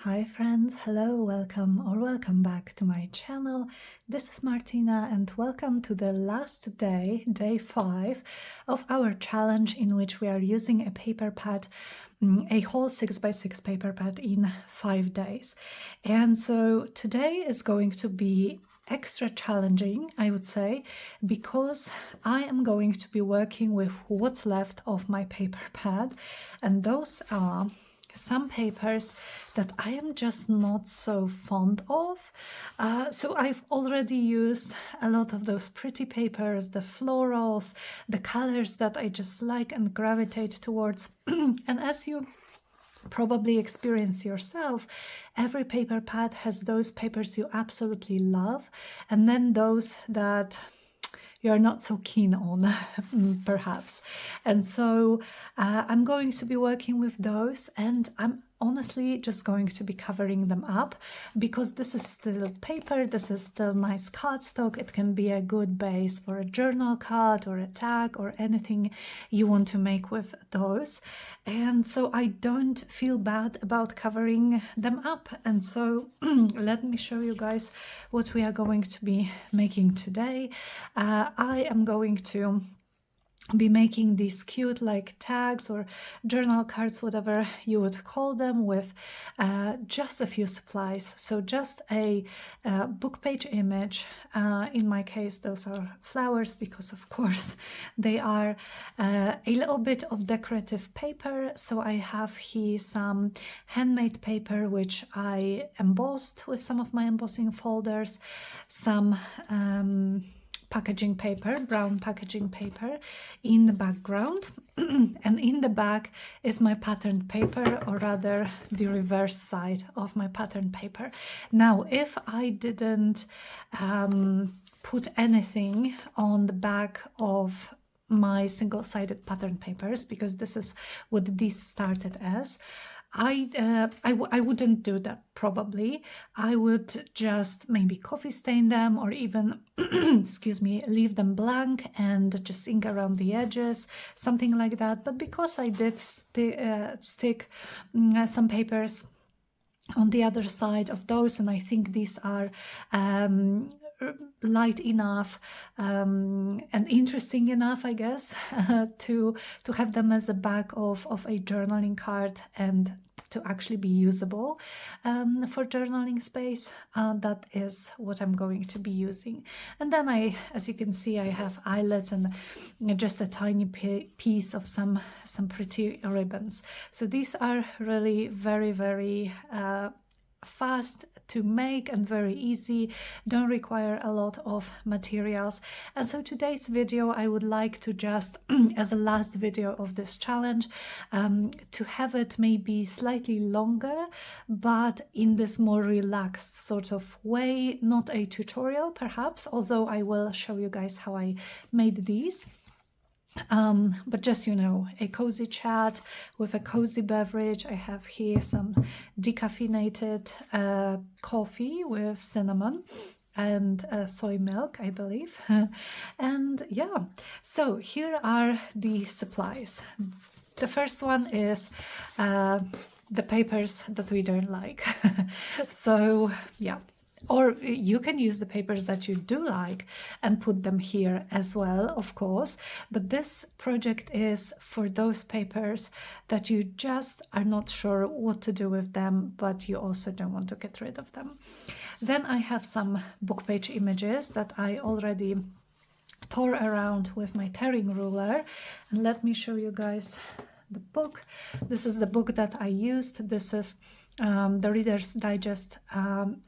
Hi friends, hello, welcome back to my channel. This is Martyna and welcome to the last day, day 5 of our challenge in which we are using a paper pad, a whole 6x6 paper pad in 5 days. And so today is going to be extra challenging, I would say, because I am going to be working with what's left of my paper pad, and those are some papers that I am just not so fond of. So I've already used a lot of those pretty papers, the florals, the colors that I just like and gravitate towards. And as you probably experience yourself, every paper pad has those papers you absolutely love, and then those that you're not so keen on, perhaps. And so I'm going to be working with those, and I'm honestly just going to be covering them up because this is still paper, this is still nice cardstock. It can be a good base for a journal card or a tag or anything you want to make with those. And so I don't feel bad about covering them up. And so let me show you guys what we are going to be making today. I am going to be making these cute like tags or journal cards, whatever you would call them, with just a few supplies. So just a book page image. In my case, those are flowers because of course they are a little bit of decorative paper. So I have here some handmade paper which I embossed with some of my embossing folders, some packaging paper, brown packaging paper in the background, and in the back is my patterned paper, or rather the reverse side of my patterned paper. Now, if I didn't put anything on the back of my single-sided pattern papers, because this is what these started as, I wouldn't do that probably. I would just maybe coffee stain them, or even excuse me, leave them blank and just ink around the edges, something like that. But because I did stick some papers on the other side of those, and I think these are light enough and interesting enough, I guess, to have them as the back of a journaling card and to actually be usable for journaling space. That is what I'm going to be using. And then as you can see, I have eyelets and just a tiny piece of some pretty ribbons. So these are really very, very fast to make and very easy, don't require a lot of materials. And so today's video, I would like to just as a last video of this challenge, to have it maybe slightly longer, but in this more relaxed sort of way, not a tutorial perhaps, although I will show you guys how I made these. But just, you know, a cozy chat with a cozy beverage. I have here some decaffeinated coffee with cinnamon and soy milk, I believe. And yeah, so here are the supplies. The first one is the papers that we don't like. So yeah. Or you can use the papers that you do like and put them here as well, of course. But this project is for those papers that you just are not sure what to do with them, but you also don't want to get rid of them. Then I have some book page images that I already tore around with my tearing ruler. And let me show you guys the book. This is the book that I used. This is the Reader's Digest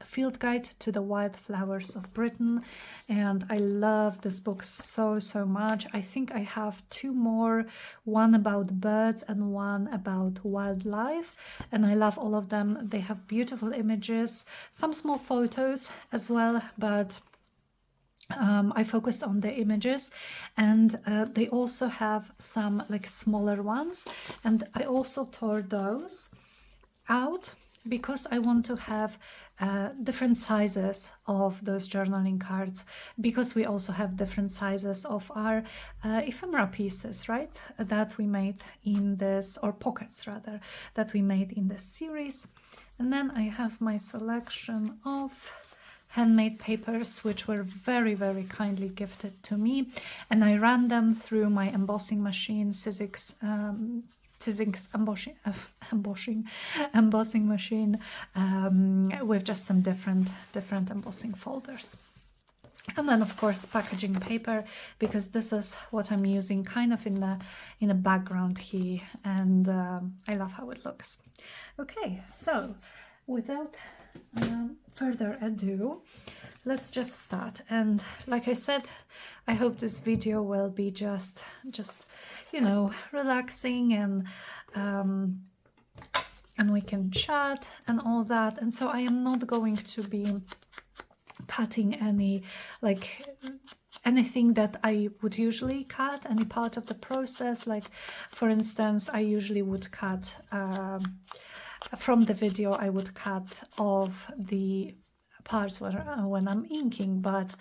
Field Guide to the Wildflowers of Britain, and I love this book so much. I think I have two more, one about birds and one about wildlife, and I love all of them. They have beautiful images, some small photos as well, but I focused on the images, and they also have some like smaller ones, and I also tore those out because I want to have different sizes of those journaling cards, because we also have different sizes of our ephemera pieces, right, that we made in this, or pockets rather, that we made in this series. And then I have my selection of handmade papers, which were very, very kindly gifted to me, and I ran them through my embossing machine, Sizzix embossing machine, with just some different embossing folders. And then of course packaging paper, because this is what I'm using kind of in the background here, and I love how it looks. Okay, so without further ado, let's just start. And like I said, I hope this video will be just you know, relaxing, and we can chat and all that. And so I am not going to be cutting any, like, anything that I would usually cut, any part of the process. Like, for instance, I usually would cut from the video, I would cut off the parts when I'm inking, but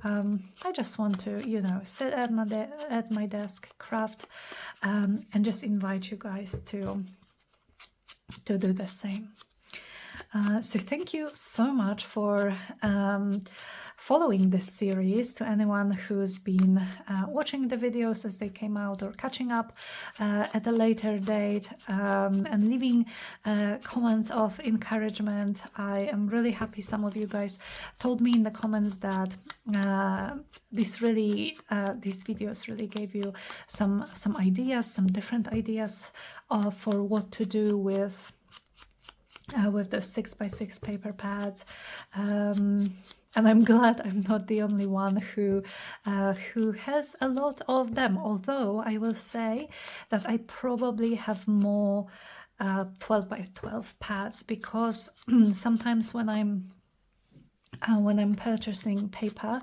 I just want to, you know, sit at my desk, craft, and just invite you guys to do the same. So thank you so much for following this series. To anyone who's been watching the videos as they came out, or catching up at a later date, and leaving comments of encouragement. I am really happy some of you guys told me in the comments that these videos really gave you some ideas, some different ideas for what to do with those 6x6 paper pads, and I'm glad I'm not the only one who has a lot of them. Although I will say that I probably have more 12x12 pads, because sometimes when I'm purchasing paper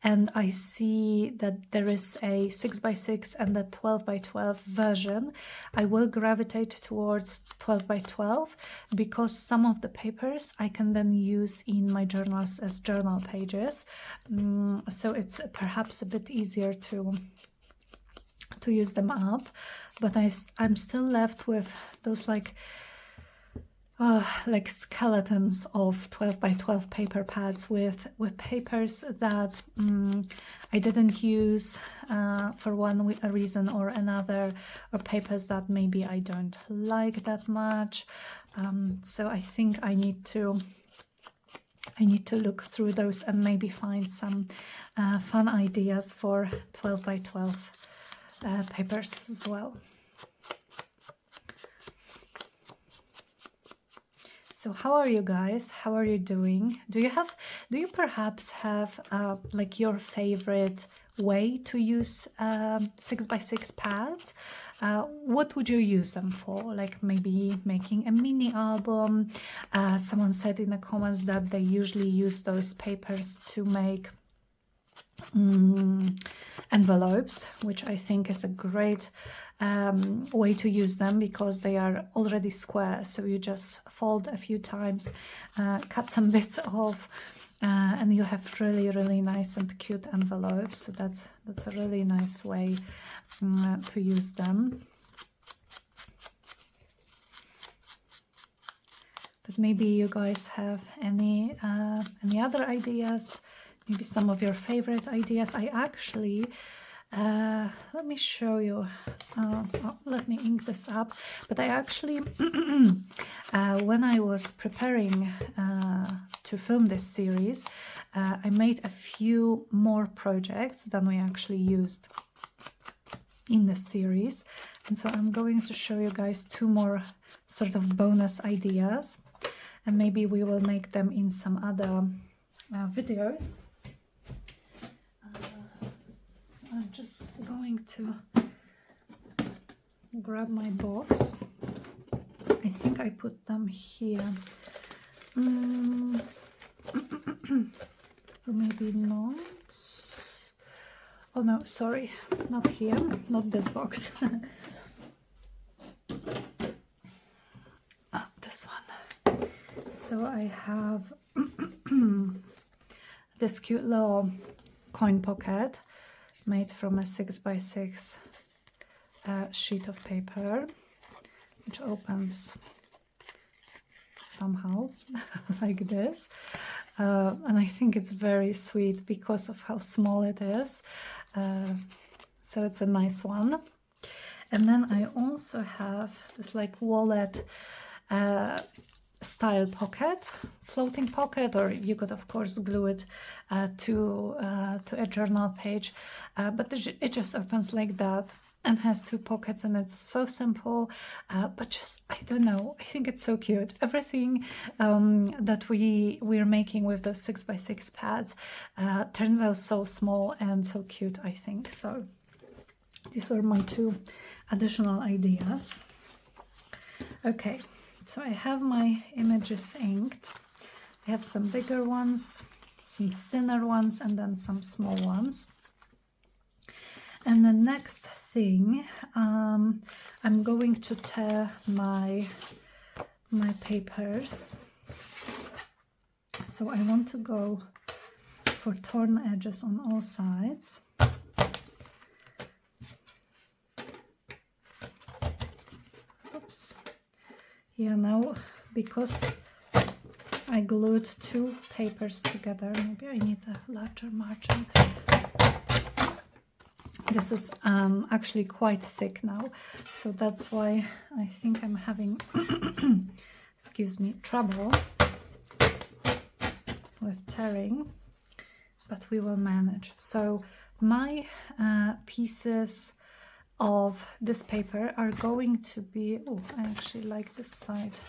and I see that there is a 6x6 and a 12x12 version, I will gravitate towards 12x12, because some of the papers I can then use in my journals as journal pages, so it's perhaps a bit easier to use them up. But I'm still left with those like skeletons of 12x12 paper pads with papers that I didn't use for one reason or another, or papers that maybe I don't like that much. So I think I need to look through those and maybe find some fun ideas for 12x12 papers as well. So how are you guys? How are you doing? Do you perhaps have like your favorite way to use 6x6 pads? What would you use them for? Like maybe making a mini album. Someone said in the comments that they usually use those papers to make envelopes, which I think is a great way to use them, because they are already square, so you just fold a few times, cut some bits off, and you have really nice and cute envelopes. So that's a really nice way to use them. But maybe you guys have any other ideas, maybe some of your favorite ideas. I actually let me show you, let me ink this up. But I actually when I was preparing to film this series, I made a few more projects than we actually used in this series, and so I'm going to show you guys two more sort of bonus ideas, and maybe we will make them in some other videos. I'm just going to grab my box. I think I put them here. Or maybe not. Oh no, sorry, not here, not this box. This one. So I have this cute little coin pocket made from a 6x6 sheet of paper, which opens somehow like this. And I think it's very sweet because of how small it is. So it's a nice one. And then I also have this like wallet style pocket, floating pocket, or you could of course glue it to a journal page, but it just opens like that and has two pockets, and it's so simple, but just, I don't know, I think it's so cute. Everything that we're making with those 6x6 pads turns out so small and so cute, I think. So these were my two additional ideas. Okay, so I have my images inked. I have some bigger ones, some thinner ones, and then some small ones. And the next thing, I'm going to tear my papers. So I want to go for torn edges on all sides. Oops. Yeah, now because I glued two papers together, maybe I need a larger margin. This is actually quite thick now, so that's why I think I'm having excuse me, trouble with tearing, but we will manage. So my pieces of this paper are going to be, oh, I actually like this side,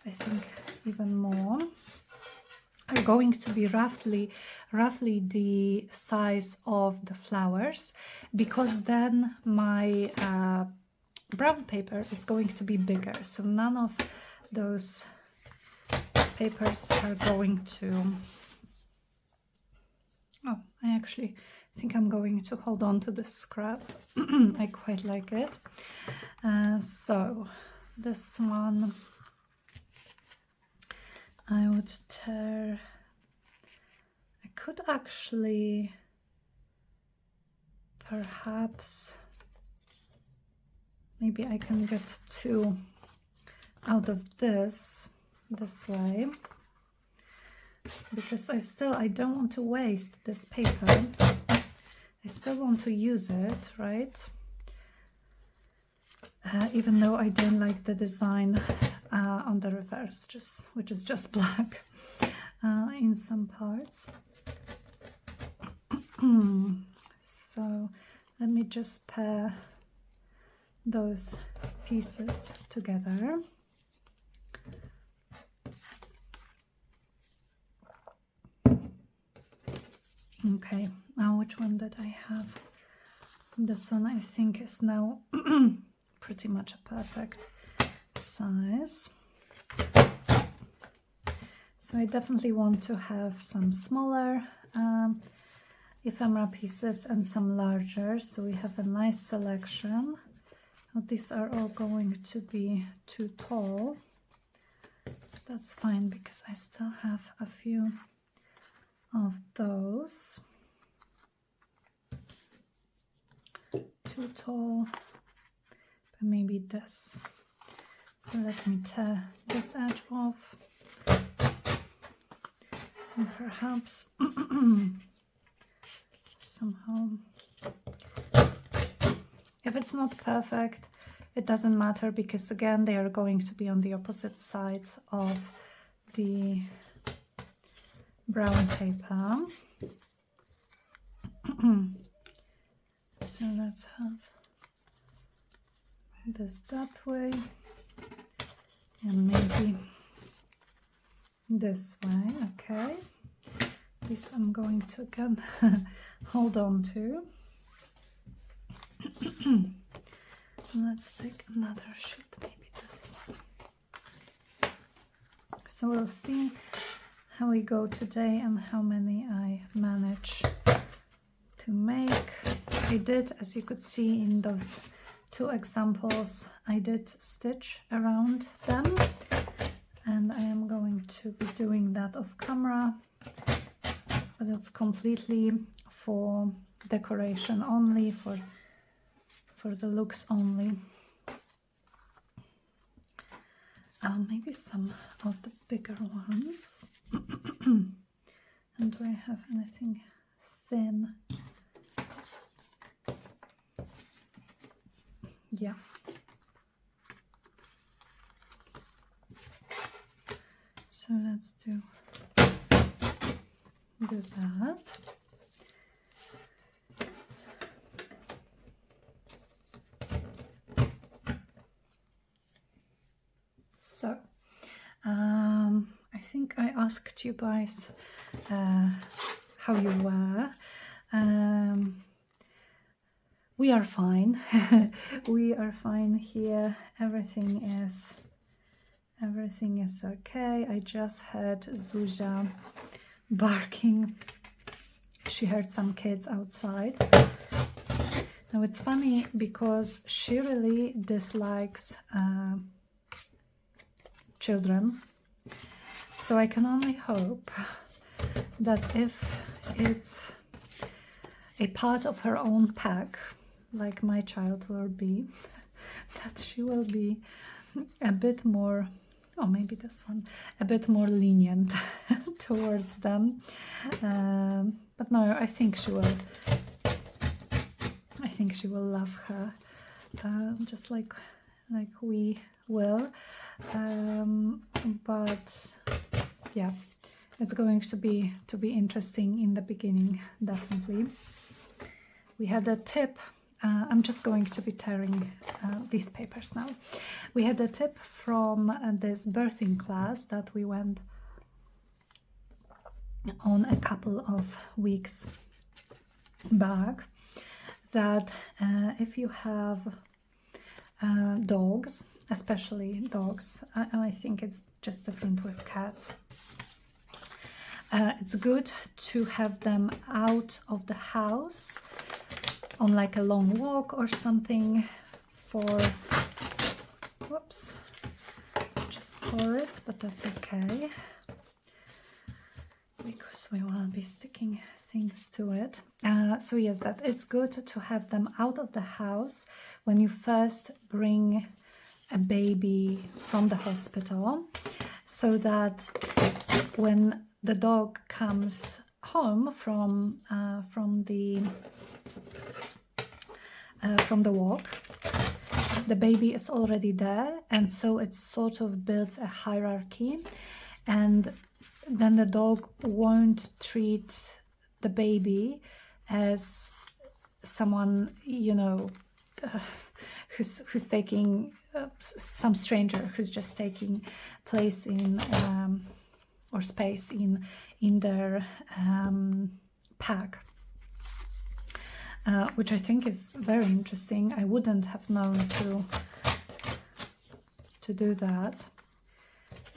I think even more, are going to be roughly the size of the flowers, because then my brown paper is going to be bigger, so none of those papers are going to, oh, I actually think I'm going to hold on to this scrap. I quite like it. So this one I would tear. I could actually perhaps, maybe I can get two out of this way, because I don't want to waste this paper. I still want to use it, right? Even though I don't like the design on the reverse, which is just black in some parts. So let me just pair those pieces together. Okay, now which one did I have? This one I think is now pretty much a perfect size. So I definitely want to have some smaller ephemera pieces and some larger, so we have a nice selection. Now, these are all going to be too tall. That's fine, because I still have a few of those. Too tall, but maybe this. So let me tear this edge off, and perhaps somehow, if it's not perfect, it doesn't matter, because again they are going to be on the opposite sides of the brown paper. So let's have this that way, and maybe this way. Okay, this I'm going to again hold on to. Let's take another sheet, maybe this one. So we'll see how we go today and how many I manage to make. I did, as you could see in those two examples, I did stitch around them, and I am going to be doing that off camera, but it's completely for decoration only, for the looks only. Maybe some of the bigger ones. And do I have anything thin? Yeah. So let's do that. So, I think I asked you guys how you were. We are fine. We are fine here. Everything is okay. I just heard Zuzia barking. She heard some kids outside. Now it's funny because she really dislikes children, so I can only hope that if it's a part of her own pack, like my child will be, that she will be a bit more, or maybe this one, a bit more lenient towards them. But no, I think she will love her, just like we will. But yeah, it's going to be interesting in the beginning, definitely. We had a tip. I'm just going to be tearing these papers now. We had a tip from this birthing class that we went on a couple of weeks back, that if you have dogs, especially dogs, I think it's just different with cats, it's good to have them out of the house on like a long walk or something for, whoops, just tore it, but that's okay because we will be sticking things to it. So yes, that it's good to have them out of the house when you first bring a baby from the hospital, so that when the dog comes home from the walk, the baby is already there, and so it sort of builds a hierarchy, and then the dog won't treat the baby as someone, you know, who's taking some stranger who's just taking place in or space in their pack, which I think is very interesting. I wouldn't have known to do that.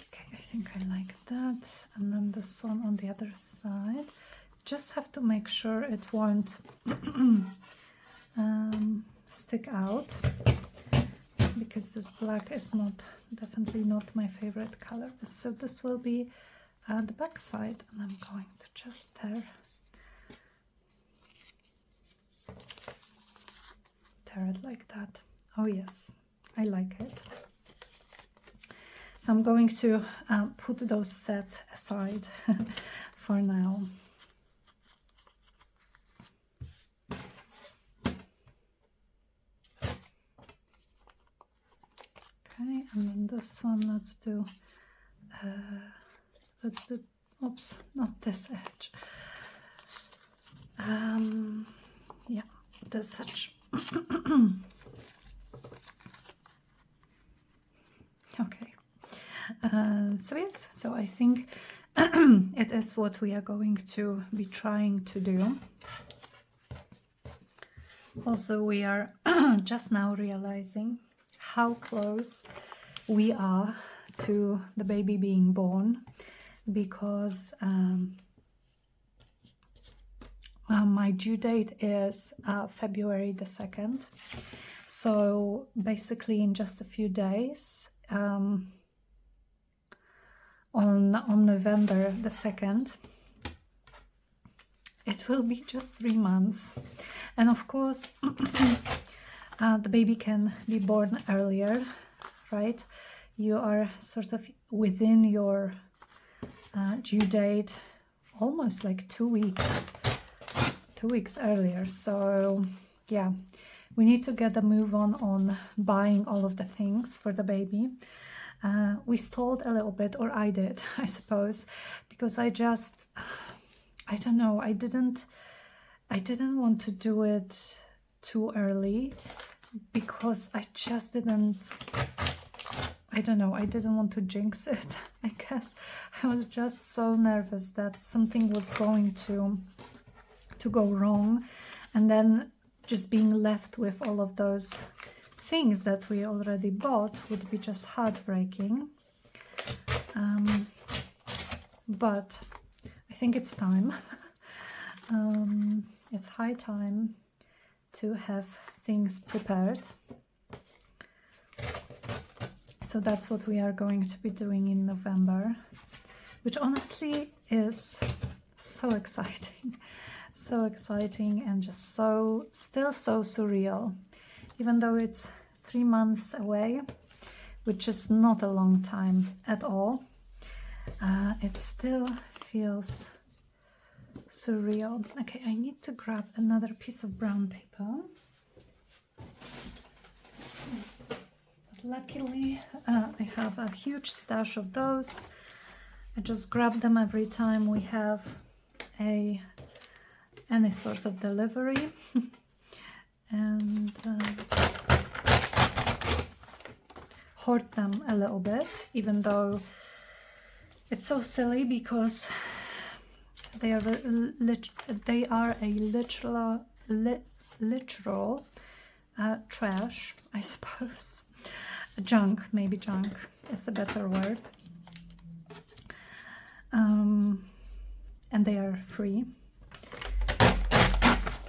Okay, I think I like that. And then this one on the other side. Just have to make sure it won't stick out, because this black is definitely not my favorite color. So this will be the back side, and I'm going to just tear it like that. Oh yes, I like it. So I'm going to put those sets aside for now. Okay, and then this one, let's do, oops, not this edge. Yeah, this edge. Okay. So yes, so I think it is what we are going to be trying to do. Also, we are just now realizing how close we are to the baby being born, because my due date is February the 2nd. So basically in just a few days, on November the 2nd, it will be just 3 months. And of course, the baby can be born earlier, right? You are sort of within your due date almost like 2 weeks, 2 weeks earlier. So yeah, we need to get a move on buying all of the things for the baby. We stalled a little bit, or I did, I suppose, because I don't know, I didn't want to do it too early, because I just didn't, I don't know, I didn't want to jinx it, I guess. I was just so nervous that something was going to go wrong, and then just being left with all of those things that we already bought would be just heartbreaking. But I think it's time. It's high time to have things prepared. So that's what we are going to be doing in November, which honestly is so exciting. So exciting, and just still so surreal. Even though it's 3 months away, which is not a long time at all, it still feels surreal. Okay, I need to grab another piece of brown paper. But luckily, I have a huge stash of those. I just grab them every time we have any sort of delivery. And hoard them a little bit, even though it's so silly, because they are a literal trash, I suppose. Junk, maybe junk is a better word. And they are free,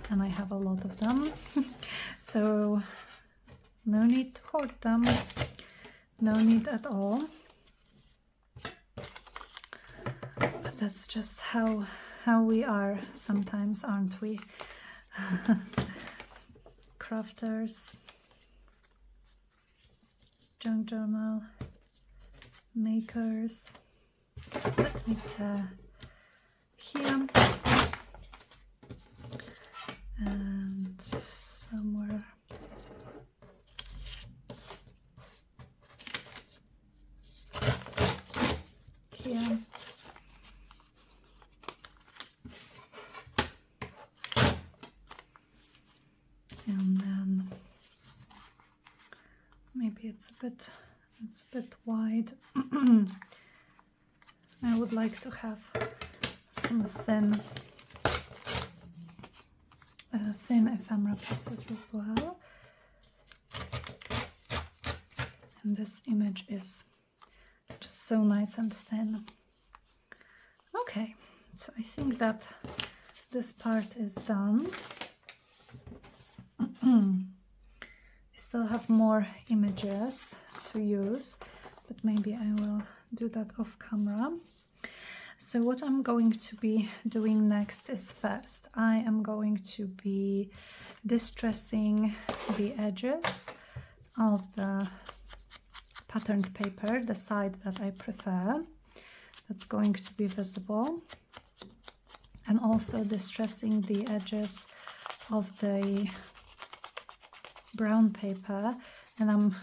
and I have a lot of them. So no need to hoard them, no need at all. But that's just how we are sometimes, aren't we? Crafters, junk journal makers. Let me tear here and somewhere here. And then maybe it's a bit wide. I would like to have some thin ephemera pieces as well. And this image is just so nice and thin. Okay, so I think that this part is done. I still have more images to use, but maybe I will do that off camera. So what I'm going to be doing next is, first I am going to be distressing the edges of the patterned paper, the side that I prefer, that's going to be visible, and also distressing the edges of the brown paper. And I'm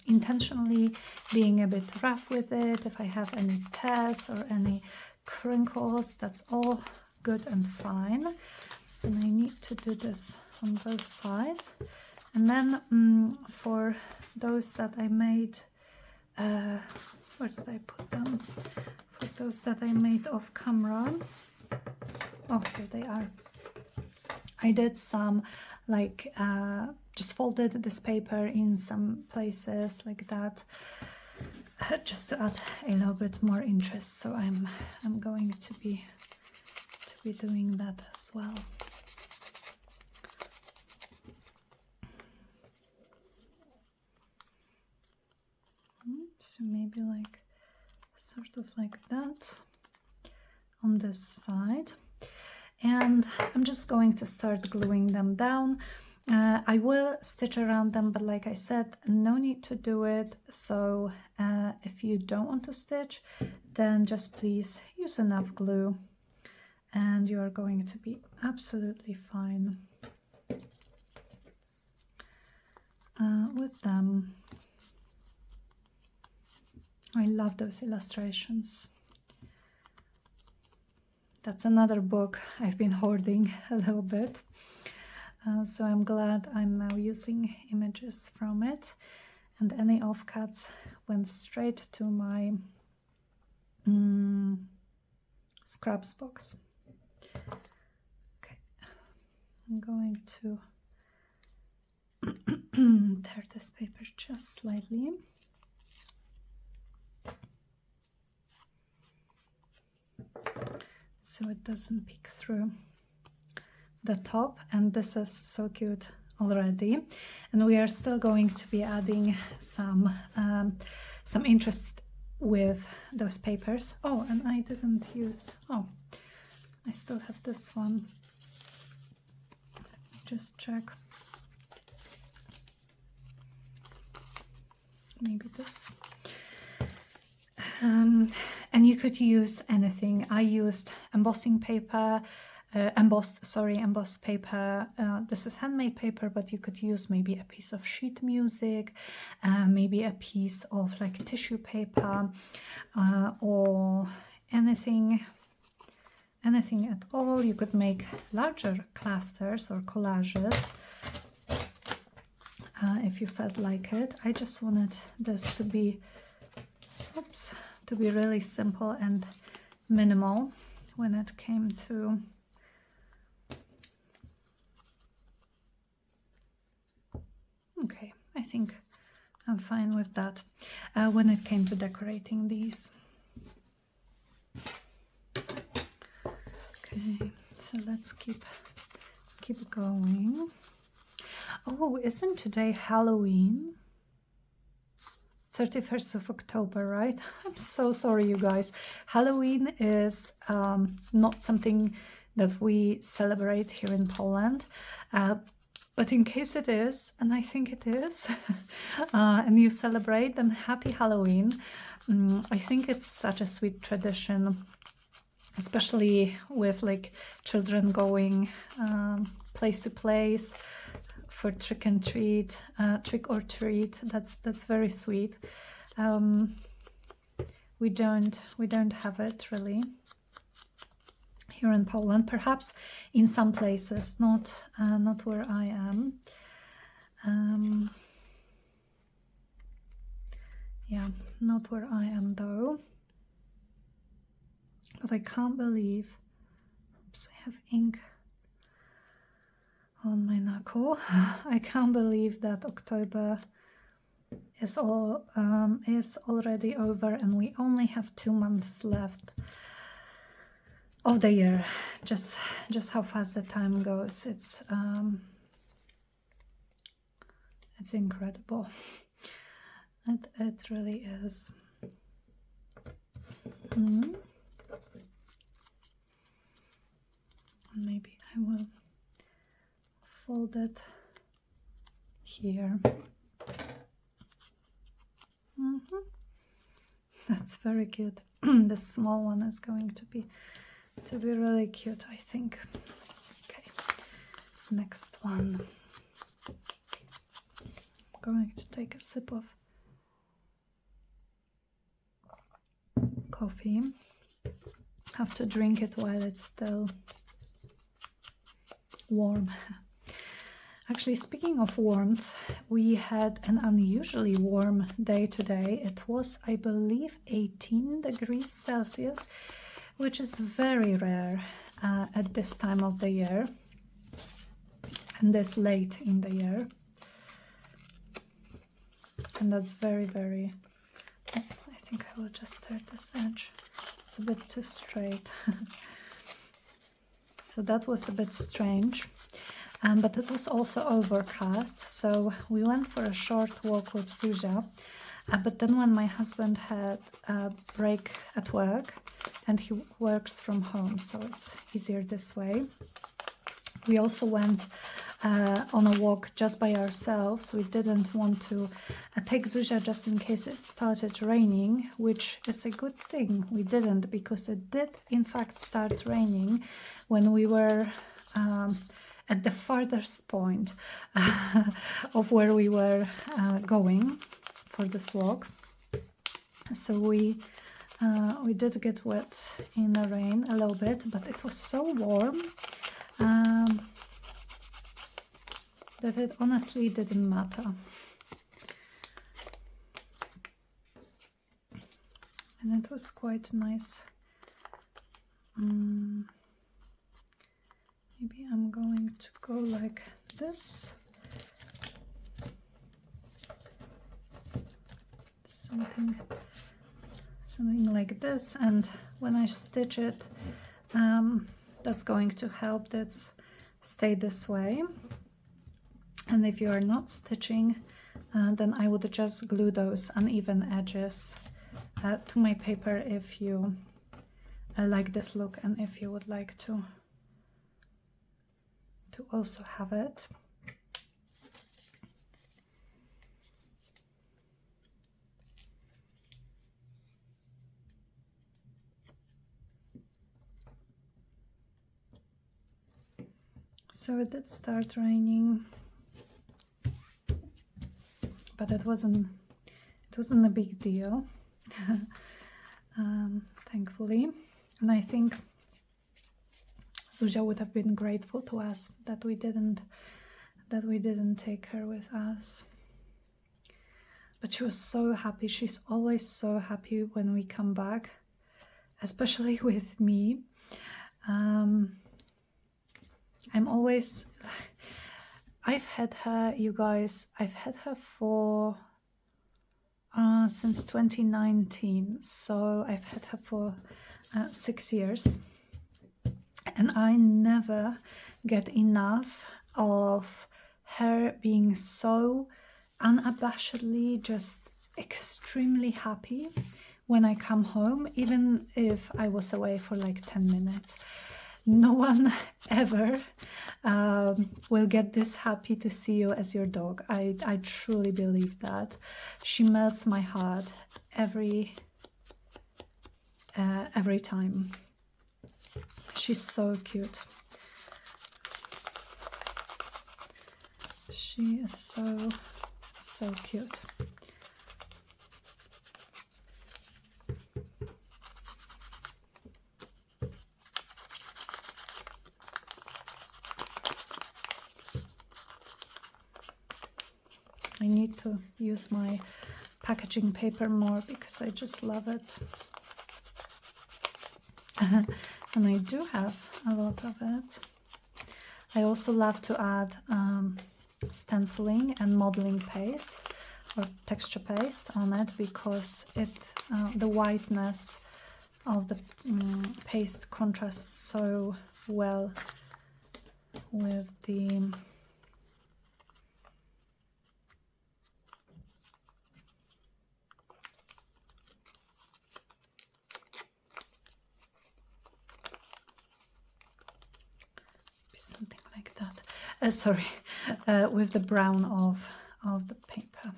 intentionally being a bit rough with it. If I have any tears or any crinkles, that's all good and fine. And I need to do this on both sides. And then for those that I made, where did I put them? For those that I made off camera, oh, here they are. I did some like just folded this paper in some places like that, just to add a little bit more interest. So I'm going to be doing that as well. So maybe like sort of like that on this side. And I'm just going to start gluing them down. I will stitch around them, but like I said, no need to do it. So if you don't want to stitch, then just please use enough glue and you are going to be absolutely fine with them. I love those illustrations. That's another book I've been hoarding a little bit. So I'm glad I'm now using images from it, and any offcuts went straight to my scraps box. Okay, I'm going to tear this paper just slightly. So it doesn't peek through the top, and this is so cute already, and we are still going to be adding some interest with those papers. Oh, and I didn't use, oh, I still have this one. Just check. Maybe this. And you could use anything. I used embossing paper, embossed paper. This is handmade paper, but you could use maybe a piece of sheet music, maybe a piece of like tissue paper, or anything at all. You could make larger clusters or collages if you felt like it. I just wanted this to be, to be really simple and minimal when it came to okay, I think I'm fine with that when it came to decorating these. Okay, so let's keep going. Oh, isn't today Halloween? 31st of October, right? I'm so sorry, you guys. Halloween is not something that we celebrate here in Poland. But in case it is, and I think it is, and you celebrate, then happy Halloween. I think it's such a sweet tradition, especially with like children going place to place for trick or treat. That's very sweet. We don't have it really here in Poland. Perhaps in some places, not where I am. Yeah, not where I am though. But I can't believe, oops, I have ink on my knuckle. I can't believe that October is already over and we only have 2 months left of the year. Just how fast the time goes. It's incredible. It really is. Maybe I will fold it here. That's very cute. The small one is going to be really cute, I think. Okay, next one. I'm going to take a sip of coffee. Have to drink it while it's still warm. Actually, speaking of warmth, we had an unusually warm day today. It was, I believe, 18 degrees Celsius, which is very rare at this time of the year and this late in the year. And that's very, very... Oh, I think I will just tear this edge. It's a bit too straight. So that was a bit strange. But it was also overcast, so we went for a short walk with Zuzia But then when my husband had a break at work, and he works from home, so it's easier this way. We also went on a walk just by ourselves. We didn't want to take Zuzia just in case it started raining, which is a good thing. We didn't, because it did in fact start raining when we were at the farthest point of where we were going for this walk. So we did get wet in the rain a little bit, but it was so warm that it honestly didn't matter. And it was quite nice. Maybe I'm going to go like this. Something like this, and when I stitch it, that's going to help that stay this way. And if you are not stitching, then I would just glue those uneven edges to my paper if you like this look, and if you would like to also have it. So it did start raining, but it wasn't a big deal, thankfully. And I think Zuzia would have been grateful to us that we didn't take her with us. But she was so happy. She's always so happy when we come back, especially with me. I've had her, you guys, I've had her for since 2019, so I've had her for 6 years, and I never get enough of her being so unabashedly just extremely happy when I come home, even if I was away for like 10 minutes. No one ever will get this happy to see you as your dog. I truly believe that. She melts my heart every time. She's so cute. She is so cute. I need to use my packaging paper more because I just love it. And I do have a lot of it. I also love to add stenciling and modeling paste or texture paste on it, because the whiteness of the paste contrasts so well with the with the brown of the paper.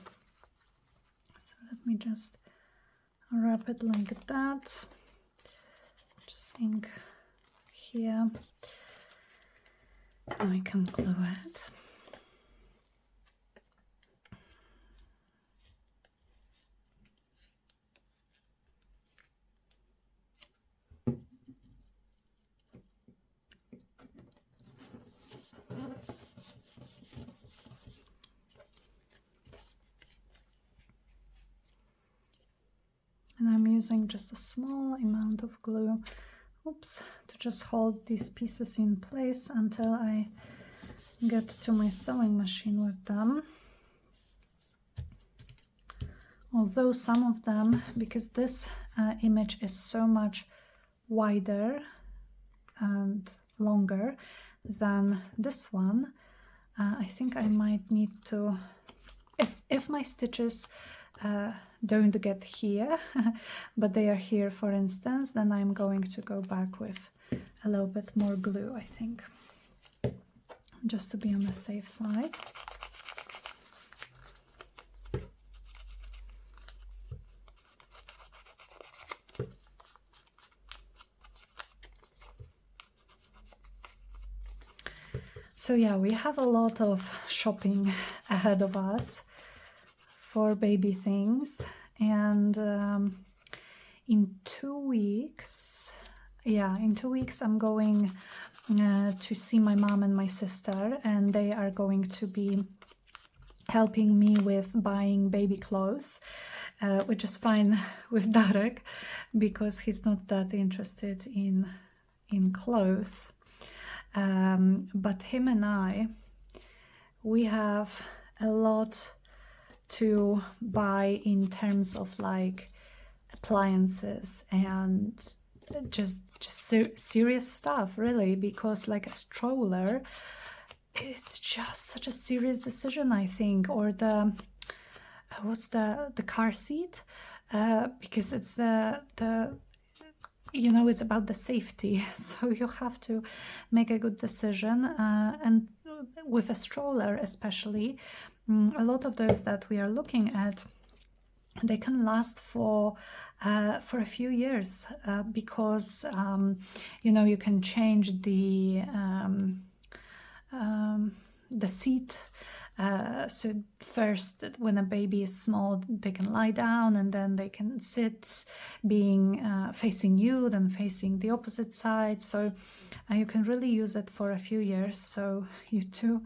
So let me just wrap it like that. Just ink here. Now I can glue it. And I'm using just a small amount of glue, to just hold these pieces in place until I get to my sewing machine with them. Although some of them, because this image is so much wider and longer than this one, I think I might need to, if my stitches don't get here, but they are here, for instance, then I'm going to go back with a little bit more glue, I think, just to be on the safe side. So yeah, we have a lot of shopping ahead of us for baby things, and in 2 weeks, I'm going to see my mom and my sister, and they are going to be helping me with buying baby clothes, which is fine with Derek because he's not that interested in clothes. But him and I, we have a lot to buy in terms of like appliances and just serious stuff, really, because like a stroller, it's just such a serious decision, I think, or the what's the car seat, because it's the it's about the safety, so you have to make a good decision, and with a stroller especially, a lot of those that we are looking at, they can last for a few years, because you can change the seat. So first, when a baby is small, they can lie down, and then they can sit, being facing you, then facing the opposite side. So you can really use it for a few years. So you too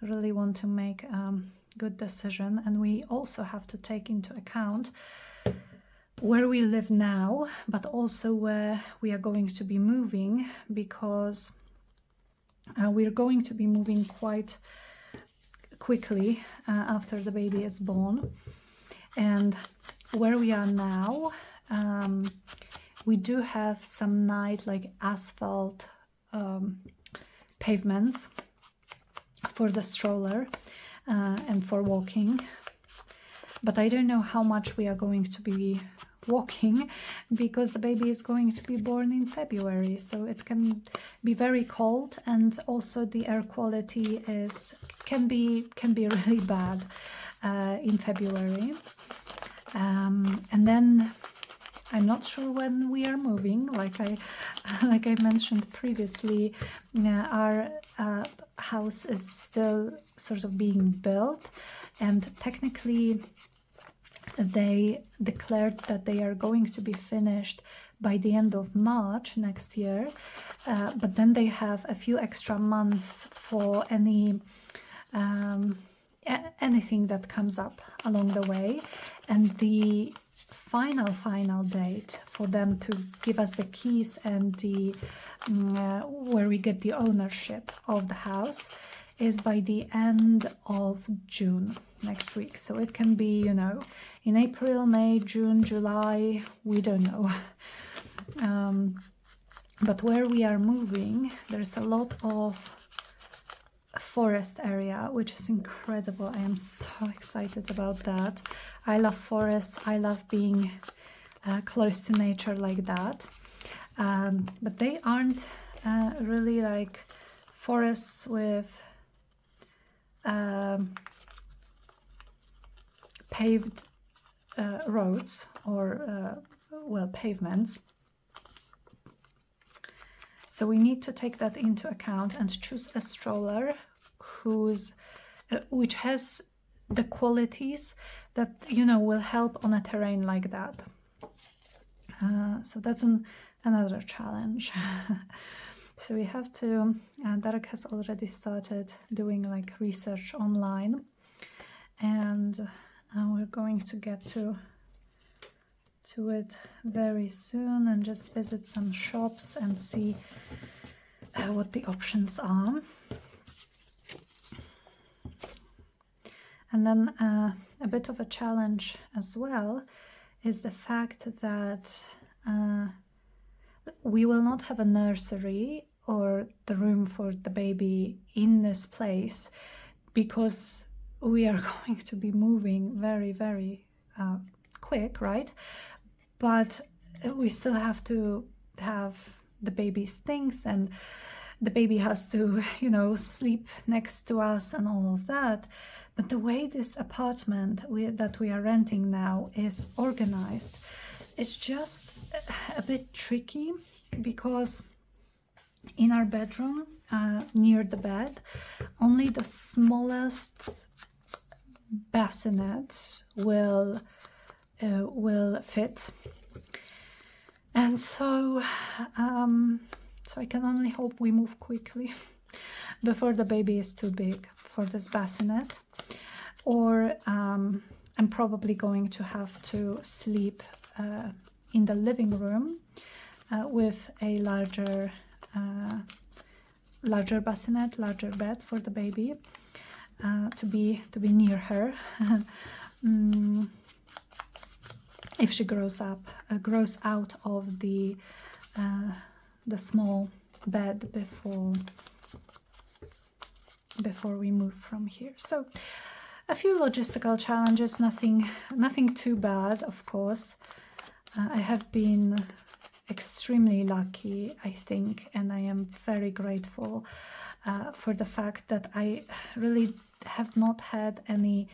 really want to make a good decision. And we also have to take into account where we live now, but also where we are going to be moving, because we're going to be moving quite quickly after the baby is born. And where we are now, we do have some nice like asphalt pavements for the stroller and for walking, but I don't know how much we are going to be walking because the baby is going to be born in February, so it can be very cold, and also the air quality can be really bad in February. And then I'm not sure when we are moving. Like I mentioned previously, our house is still sort of being built, and technically they declared that they are going to be finished by the end of March next year, but then they have a few extra months for anything that comes up along the way, and the final date for them to give us the keys and the where we get the ownership of the house is by the end of June next week. So it can be, in April, May, June, July, we don't know. But where we are moving, there's a lot of forest area, which is incredible. I am so excited about that. I love forests. I love being close to nature like that. But they aren't really like forests with paved roads or pavements. So we need to take that into account and choose a stroller which has the qualities that will help on a terrain like that. So that's another challenge. So we have to, Derek has already started doing like research online, and we're going to get to it very soon and just visit some shops and see what the options are. And then a bit of a challenge as well is the fact that we will not have a nursery or the room for the baby in this place because we are going to be moving very, very quick, right? But we still have to have the baby's things, and the baby has to, you know, sleep next to us and all of that. But the way this apartment that we are renting now is organized, it's just a bit tricky, because in our bedroom, near the bed, only the smallest bassinet will fit, and so I can only hope we move quickly before the baby is too big for this bassinet, or I'm probably going to have to sleep in the living room with a larger bassinet, larger bed for the baby, to be near her. If she grows out of the small bed before we move from here. So a few logistical challenges, nothing too bad, of course. I have been extremely lucky, I think, and I am very grateful for the fact that I really have not had any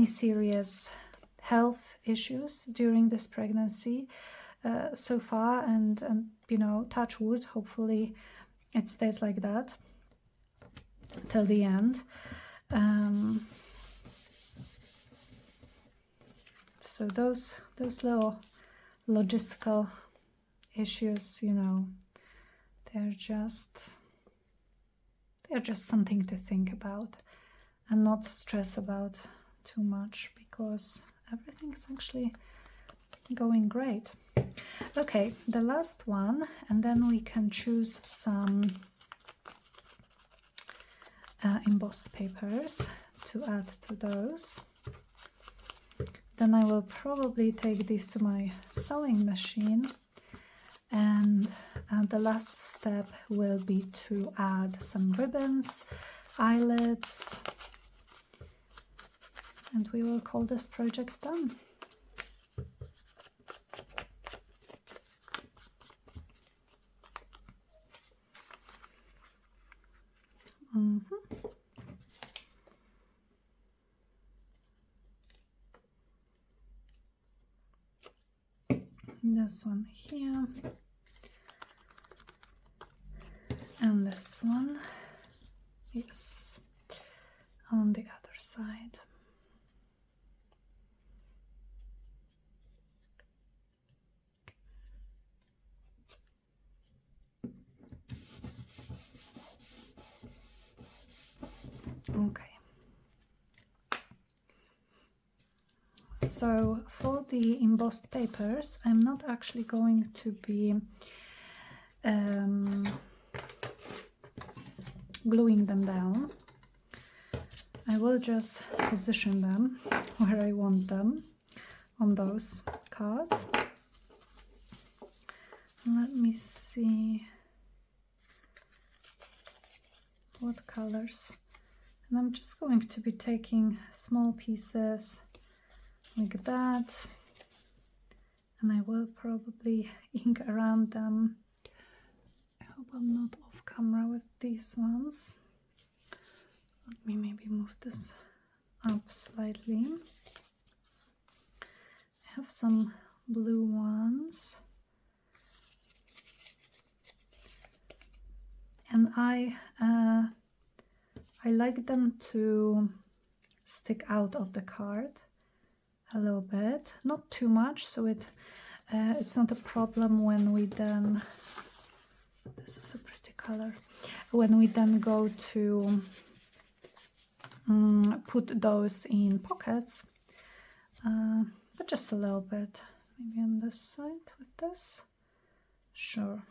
serious health issues during this pregnancy so far, and you know, touch wood, hopefully it stays like that till the end. So those little logistical issues, you know, they're just something to think about and not stress about too much, because everything's actually going great. Okay, the last one, and then we can choose some embossed papers to add to those. Then I will probably take these to my sewing machine, and the last step will be to add some ribbons, eyelets, and we will call this project done. This one here, and this one, yes, on the other side. Okay. So for the embossed papers, I'm not actually going to be gluing them down. I will just position them where I want them on those cards. Let me see what colors. And I'm just going to be taking small pieces like that, and I will probably ink around them. I hope I'm not off camera with these ones. Let me maybe move this up slightly. I have some blue ones, and I like them to stick out of the card a little bit, not too much, so it's not a problem when we then, this is a pretty color, when we then go to put those in pockets, but just a little bit, maybe on this side with this. Sure.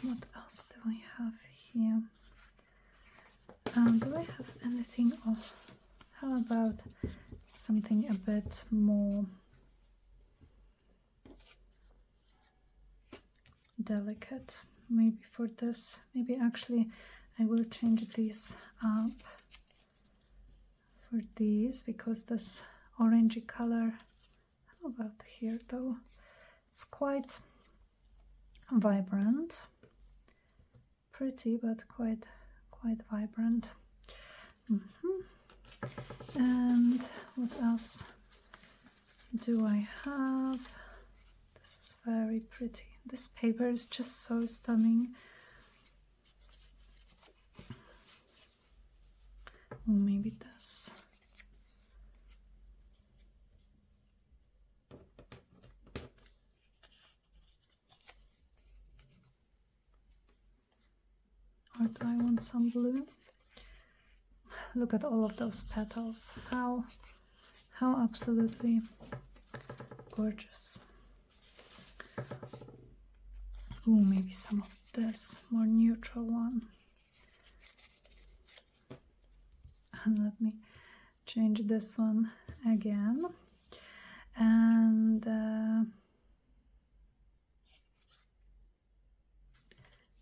What else do we have here? Do I have anything off? How about something a bit more delicate? Maybe for this, maybe actually I will change these up for these, because this orangey color, how about here though, it's quite vibrant, pretty but quite vibrant. And what else do I have? This is very pretty. This paper is just so stunning. Or maybe this. Or do I want some blue? Look at all of those petals. How absolutely gorgeous. Ooh, maybe some of this more neutral one. And let me change this one again. And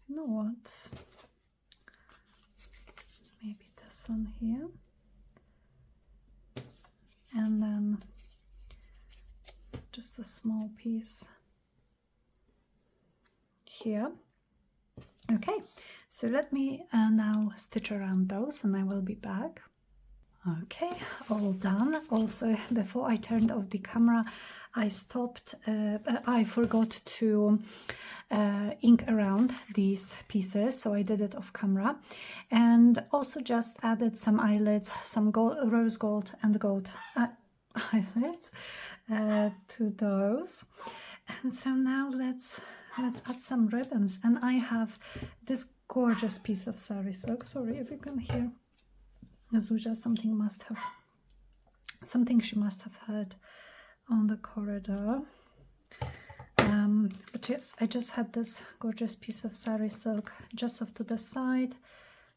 you know what? Maybe this one here. And then just a small piece here. Okay, so let me now stitch around those and I will be back. Okay, all done. Also, before I turned off the camera, I stopped, I forgot to ink around these pieces, so I did it off camera. And also just added some eyelets, some rose gold and gold eyelets to those. And so now let's add some ribbons. And I have this gorgeous piece of sari silk. Sorry if you can hear Zuja, something she must have heard on the corridor. But yes, I just had this gorgeous piece of sari silk just off to the side,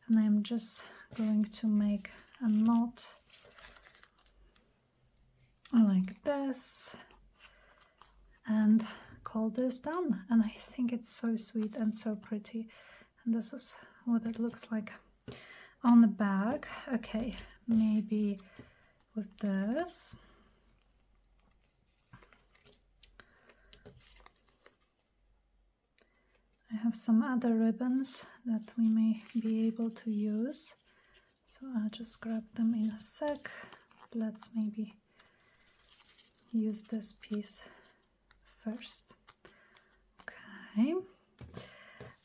and I'm just going to make a knot like this and call this done. And I think it's so sweet and so pretty, and this is what it looks like on the bag. Okay, maybe with this. I have some other ribbons that we may be able to use, so I'll just grab them in a sec. Let's maybe use this piece first. Okay,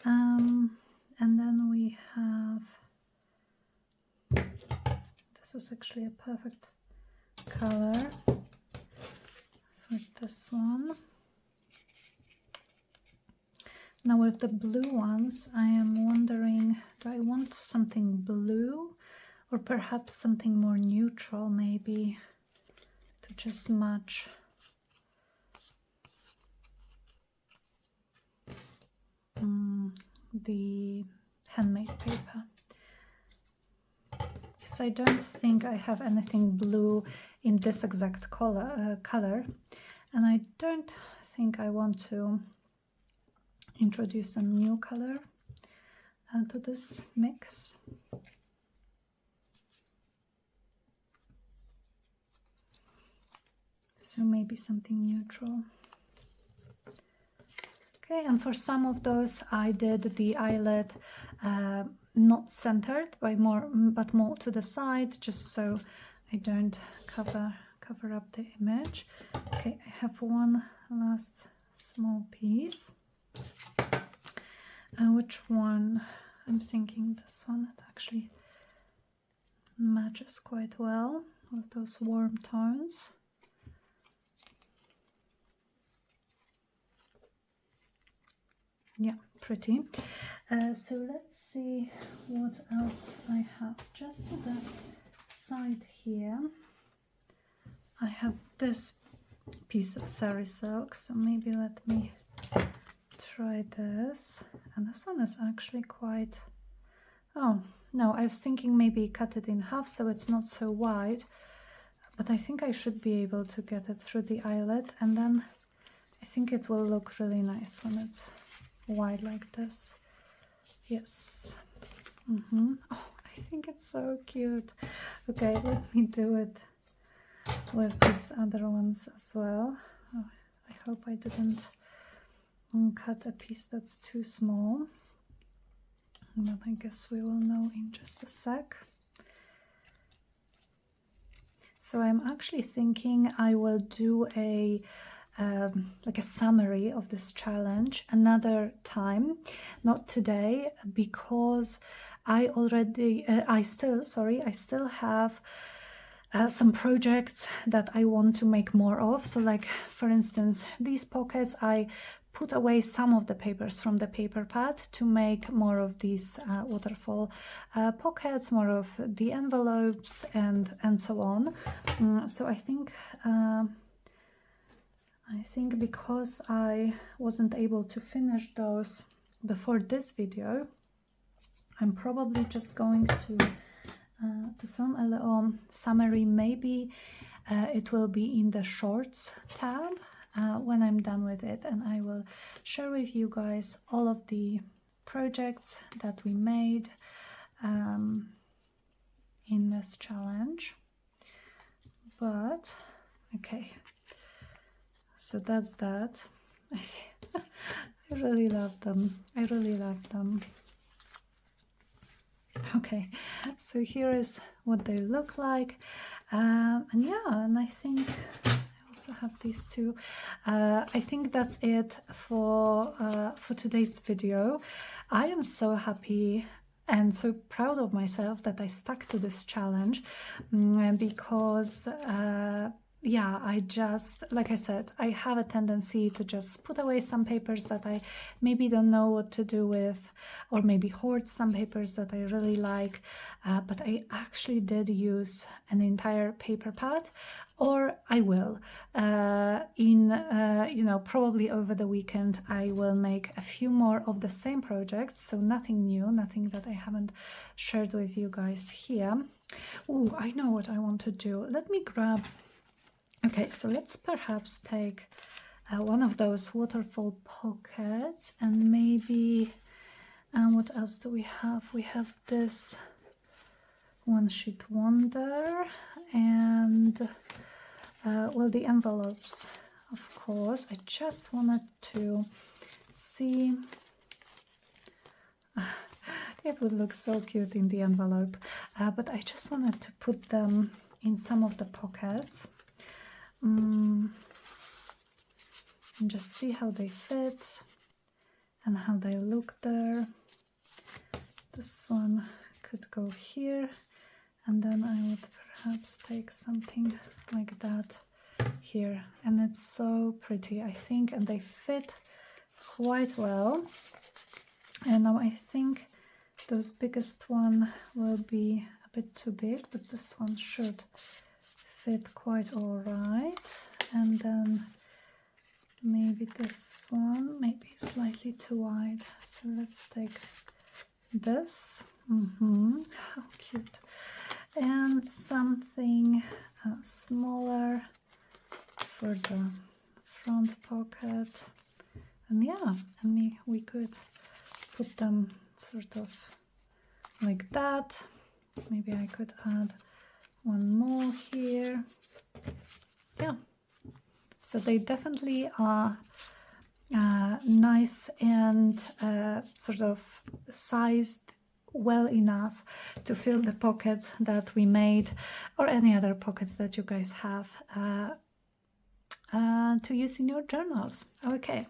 and then we have, this is actually a perfect color for this one. Now with the blue ones, I am wondering, do I want something blue or perhaps something more neutral, maybe, to just match the handmade paper. Because I don't think I have anything blue in this exact color, and I don't think I want to introduce a new color to this mix. So maybe something neutral. Okay, and for some of those I did the eyelet not centered but more to the side, just so I don't cover up the image. Okay, I have one last small piece. Which one? I'm thinking this one. It actually matches quite well with those warm tones. Yeah, pretty. So let's see what else I have. Just to the side here, I have this piece of sari silk, so maybe let me try this. And this one is actually quite, oh no, I was thinking maybe cut it in half so it's not so wide, but I think I should be able to get it through the eyelet, and then I think it will look really nice when it's wide like this. Yes. Oh, I think it's so cute. Okay, let me do it with these other ones as well. Oh, I hope I didn't cut a piece that's too small. But I guess we will know in just a sec. So I'm actually thinking I will do a like a summary of this challenge another time, not today, because I still have some projects that I want to make more of. So like, for instance, these pockets, I put away some of the papers from the paper pad to make more of these waterfall pockets, more of the envelopes, and so on. So I think because I wasn't able to finish those before this video, I'm probably just going to film a little summary. Maybe it will be in the shorts tab when I'm done with it, and I will share with you guys all of the projects that we made in this challenge. But okay, so that's that. I really love them. I really love them. Okay, so here is what they look like, and yeah, and I think I also have these two. I think that's it for today's video. I am so happy and so proud of myself that I stuck to this challenge, because yeah, I just, like I said, I have a tendency to just put away some papers that I maybe don't know what to do with, or maybe hoard some papers that I really like, but I actually did use an entire paper pad, or I will. You know, probably over the weekend I will make a few more of the same projects, so nothing new, nothing that I haven't shared with you guys here. Oh, I know what I want to do. Let me grab... Okay, so let's perhaps take one of those waterfall pockets, and maybe, what else do we have? We have this one sheet wonder, and well, the envelopes, of course. I just wanted to see... It would look so cute in the envelope, but I just wanted to put them in some of the pockets. And just see how they fit and how they look there. This one could go here, and then I would perhaps take something like that here, and it's so pretty, I think, and they fit quite well. And now I think those biggest one will be a bit too big, but this one should fit quite all right. And then maybe this one, maybe slightly too wide, so let's take this. How cute. And something smaller for the front pocket. And yeah, and we could put them sort of like that. Maybe I could add one more here. Yeah, so they definitely are nice and sort of sized well enough to fill the pockets that we made, or any other pockets that you guys have to use in your journals. Okay,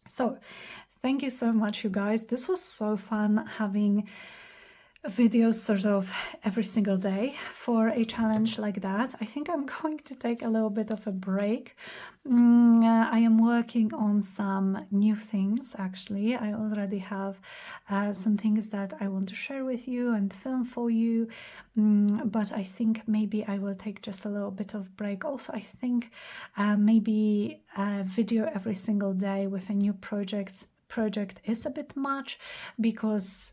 so thank you so much, you guys. This was so fun having videos sort of every single day for a challenge like that. I think I'm going to take a little bit of a break. I am working on some new things, actually. I already have some things that I want to share with you and film for you, but I think maybe I will take just a little bit of break. Also, I think maybe a video every single day with a new project is a bit much, because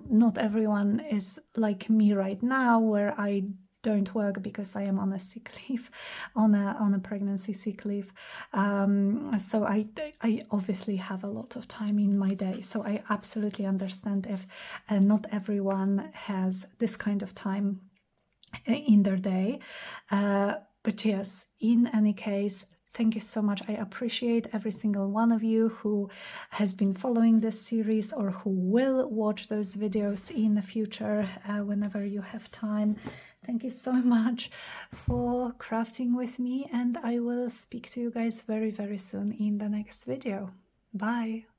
not everyone is like me right now, where I don't work because I am on a sick leave, on a pregnancy sick leave. So I obviously have a lot of time in my day. So I absolutely understand if not everyone has this kind of time in their day. But yes, in any case, thank you so much. I appreciate every single one of you who has been following this series or who will watch those videos in the future whenever you have time. Thank you so much for crafting with me, and I will speak to you guys very, very soon in the next video. Bye!